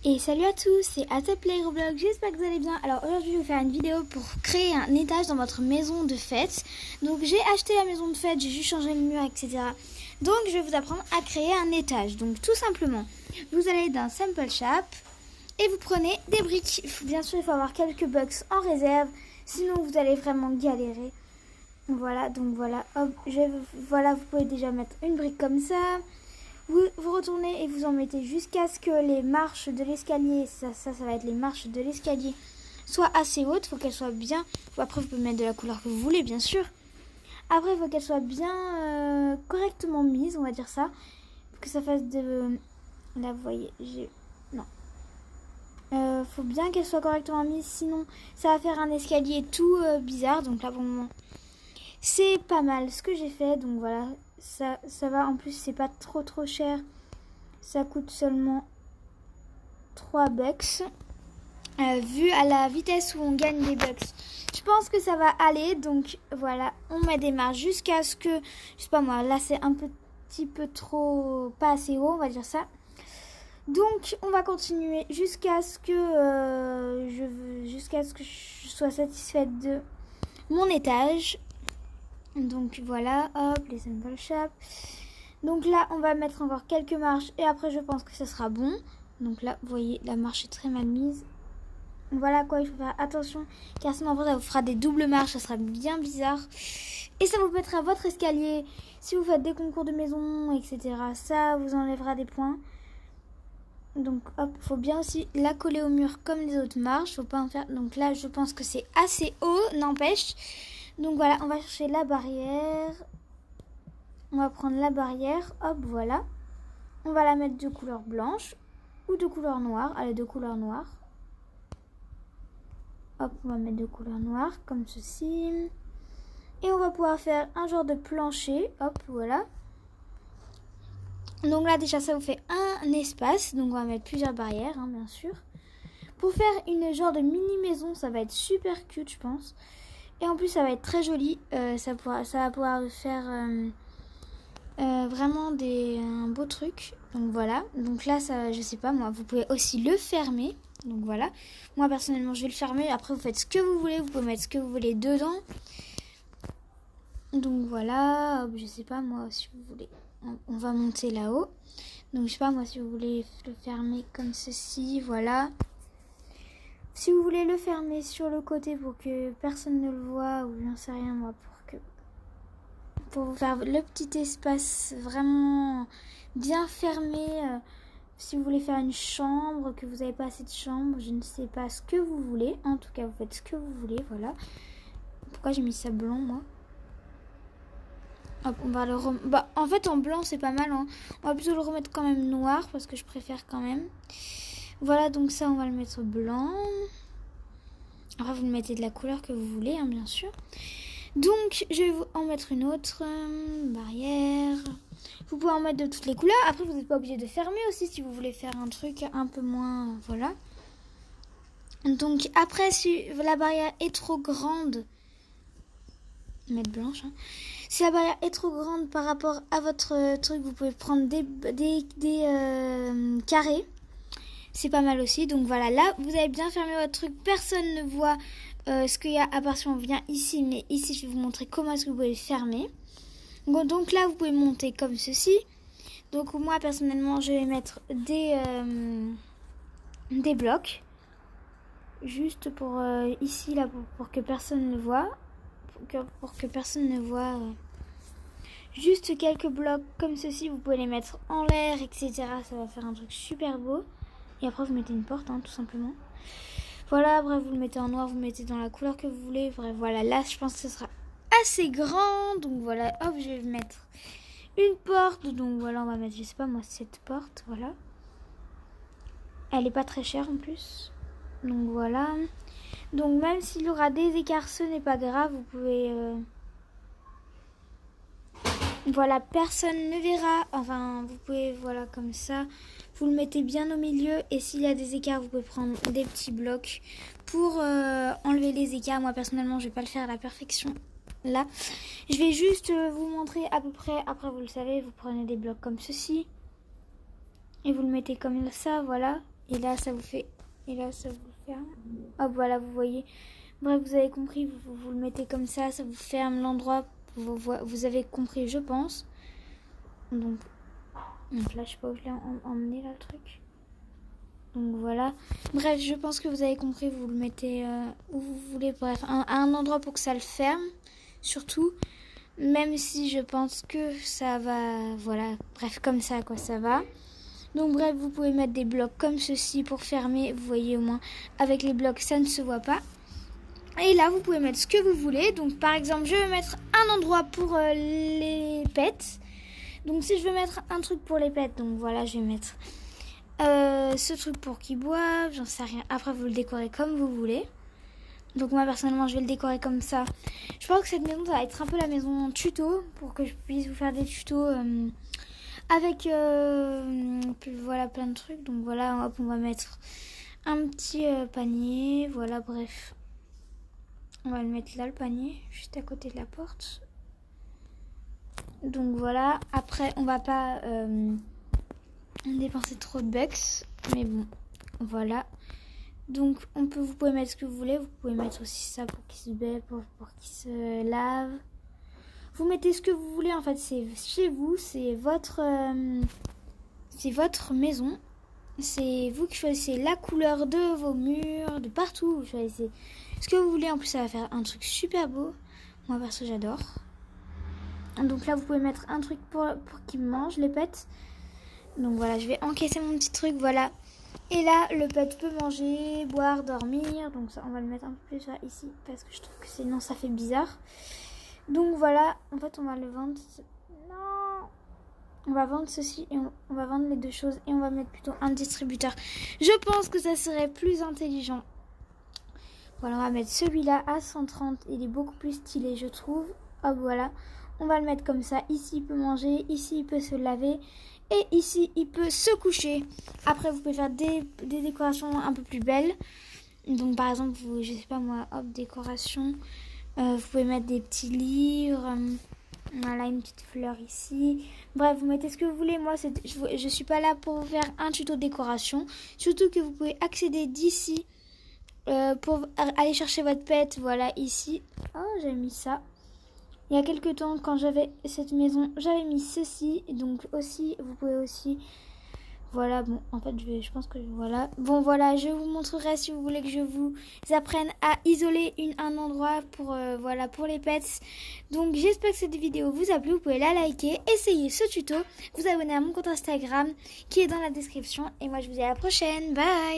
Et salut à tous, c'est Ateplay Roblox, j'espère que vous allez bien. Alors aujourd'hui je vais faire une vidéo pour créer un étage dans votre maison de fête. Donc j'ai acheté la maison de fête, j'ai juste changé le mur, etc. Donc je vais vous apprendre à créer un étage. Donc tout simplement, vous allez dans Simple Shop et vous prenez des briques. Bien sûr il faut avoir quelques bucks en réserve, sinon vous allez vraiment galérer. Voilà, donc voilà, hop, voilà, vous pouvez déjà mettre une brique comme ça. Vous retournez et vous en mettez jusqu'à ce que les marches de l'escalier, ça va être les marches de l'escalier, soient assez hautes. Il faut qu'elles soient bien. Après, vous pouvez mettre de la couleur que vous voulez, bien sûr. Après, il faut qu'elles soient bien correctement mises, on va dire ça. Pour que ça fasse de. Là, vous voyez, non. Faut bien qu'elles soient correctement mises, sinon ça va faire un escalier tout bizarre. Donc là, pour le moment, c'est pas mal ce que j'ai fait. Donc voilà. Ça va, en plus c'est pas trop cher, ça coûte seulement 3 bucks, vu à la vitesse où on gagne des bucks, je pense que ça va aller. Donc voilà, on met des marches jusqu'à ce que, je sais pas moi, là c'est un petit peu trop, pas assez haut, on va dire ça. Donc on va continuer jusqu'à ce que je sois satisfaite de mon étage. Donc voilà, hop, les Simple Shop. Donc là, on va mettre encore quelques marches et après, je pense que ça sera bon. Donc là, vous voyez, la marche est très mal mise. Voilà quoi, il faut faire attention, car sinon après, ça vous fera des doubles marches, ça sera bien bizarre. Et ça vous mettra votre escalier si vous faites des concours de maison, etc. Ça vous enlèvera des points. Donc hop, faut bien aussi la coller au mur comme les autres marches, faut pas en faire. Donc là, je pense que c'est assez haut, n'empêche. Donc voilà, on va chercher la barrière. On va prendre la barrière, hop, voilà. On va la mettre de couleur blanche ou de couleur noire. Allez, de couleur noire. Hop, on va mettre de couleur noire, comme ceci. Et on va pouvoir faire un genre de plancher, hop, voilà. Donc là, déjà, ça vous fait un espace. Donc on va mettre plusieurs barrières, hein, bien sûr. Pour faire une genre de mini maison, ça va être super cute, je pense. Et en plus, ça va être très joli. Ça va pouvoir faire vraiment un beau truc. Donc voilà. Donc là, ça, je sais pas, moi, vous pouvez aussi le fermer. Donc voilà. Moi, personnellement, je vais le fermer. Après, vous faites ce que vous voulez. Vous pouvez mettre ce que vous voulez dedans. Donc voilà. Hop, je sais pas, moi, si vous voulez. On va monter là-haut. Donc je sais pas, moi, si vous voulez le fermer comme ceci. Voilà. Si vous voulez le fermer sur le côté pour que personne ne le voit, ou j'en sais rien moi, pour vous faire le petit espace vraiment bien fermé, si vous voulez faire une chambre, que vous n'avez pas assez de chambre, je ne sais pas ce que vous voulez. En tout cas, vous faites ce que vous voulez, voilà. Pourquoi j'ai mis ça blanc, moi? Hop, on va le remettre. Bah, en fait, en blanc, c'est pas mal, hein. On va plutôt le remettre quand même noir, parce que je préfère quand même. Voilà, donc ça, on va le mettre blanc. Après, vous mettez de la couleur que vous voulez, hein, bien sûr. Donc, je vais vous en mettre une autre barrière. Vous pouvez en mettre de toutes les couleurs. Après, vous n'êtes pas obligé de fermer aussi si vous voulez faire un truc un peu moins... voilà. Donc, après, si la barrière est trop grande... mettre blanche, hein. Si la barrière est trop grande par rapport à votre truc, vous pouvez prendre des carrés. C'est pas mal aussi. Donc voilà, là, vous avez bien fermé votre truc. Personne ne voit ce qu'il y a à part si on vient ici. Mais ici, je vais vous montrer comment est-ce que vous pouvez le fermer. Bon, donc là, vous pouvez monter comme ceci. Donc moi, personnellement, je vais mettre des blocs. Juste pour ici, là, pour que personne ne voit. Pour que personne ne voit... juste quelques blocs comme ceci. Vous pouvez les mettre en l'air, etc. Ça va faire un truc super beau. Et après, vous mettez une porte, hein, tout simplement. Voilà, après, vous le mettez en noir, vous le mettez dans la couleur que vous voulez. Bref, voilà, là, je pense que ce sera assez grand. Donc voilà, hop, je vais mettre une porte. Donc voilà, on va mettre, je sais pas moi, cette porte, voilà. Elle est pas très chère en plus. Donc voilà. Donc même s'il y aura des écarts, ce n'est pas grave. Vous pouvez... voilà, personne ne verra. Enfin, vous pouvez, voilà, comme ça. Vous le mettez bien au milieu. Et s'il y a des écarts, vous pouvez prendre des petits blocs pour enlever les écarts. Moi, personnellement, je vais pas le faire à la perfection. Là, je vais juste vous montrer à peu près. Après, vous le savez, vous prenez des blocs comme ceci. Et vous le mettez comme ça, voilà. Et là, ça vous fait... Et là, ça vous ferme. Hop, voilà, vous voyez. Bref, vous avez compris, vous le mettez comme ça vous ferme l'endroit. Vous avez compris, je pense. Donc là, je sais pas où je l'ai emmené, là, le truc. Donc voilà. Bref, je pense que vous avez compris, vous le mettez où vous voulez. Bref, à un endroit pour que ça le ferme. Surtout, même si je pense que ça va... Voilà, bref, comme ça, quoi, ça va. Donc bref, vous pouvez mettre des blocs comme ceci pour fermer. Vous voyez au moins, avec les blocs, ça ne se voit pas. Et là, vous pouvez mettre ce que vous voulez. Donc par exemple, je vais mettre un endroit pour les pets. Donc si je veux mettre un truc pour les pets, donc voilà, je vais mettre ce truc pour qu'ils boivent. J'en sais rien. Après, vous le décorez comme vous voulez. Donc moi, personnellement, je vais le décorer comme ça. Je pense que cette maison, ça va être un peu la maison tuto. Pour que je puisse vous faire des tutos... avec voilà plein de trucs. Donc voilà, hop, on va mettre un petit panier. Voilà, bref. On va le mettre là, le panier, juste à côté de la porte. Donc voilà. Après, on va pas dépenser trop de bucks. Mais bon, voilà. Donc vous pouvez mettre ce que vous voulez. Vous pouvez mettre aussi ça pour qu'il se baie, pour qu'il se lave. Vous mettez ce que vous voulez, en fait, c'est chez vous, c'est votre maison. C'est vous qui choisissez la couleur de vos murs, de partout. Vous choisissez ce que vous voulez. En plus, ça va faire un truc super beau. Moi, perso, j'adore. Donc là, vous pouvez mettre un truc pour qu'ils mangent, les pets. Donc voilà, je vais encaisser mon petit truc, voilà. Et là, le pet peut manger, boire, dormir. Donc ça, on va le mettre un peu plus là, ici, parce que je trouve que sinon, ça fait bizarre. Donc voilà, en fait on va le vendre. Non, on va vendre ceci et on va vendre les deux choses et on va mettre plutôt un distributeur. Je pense que ça serait plus intelligent. Voilà, on va mettre celui-là à 130. Il est beaucoup plus stylé, je trouve. Hop, voilà. On va le mettre comme ça. Ici, il peut manger. Ici, il peut se laver. Et ici, il peut se coucher. Après, vous pouvez faire des décorations un peu plus belles. Donc par exemple, je sais pas moi, hop, décoration. Vous pouvez mettre des petits livres. Voilà, une petite fleur ici. Bref, vous mettez ce que vous voulez. Moi, je suis pas là pour vous faire un tuto décoration. Surtout que vous pouvez accéder d'ici pour aller chercher votre pet. Voilà, ici. Oh, j'ai mis ça. Il y a quelques temps, quand j'avais cette maison, j'avais mis ceci. Donc aussi, vous pouvez aussi... Voilà, bon, en fait, je pense que voilà. Bon, voilà, je vous montrerai si vous voulez que je vous apprenne à isoler un endroit pour, voilà, pour les pets. Donc, j'espère que cette vidéo vous a plu. Vous pouvez la liker, essayer ce tuto, vous abonner à mon compte Instagram qui est dans la description. Et moi, je vous dis à la prochaine. Bye!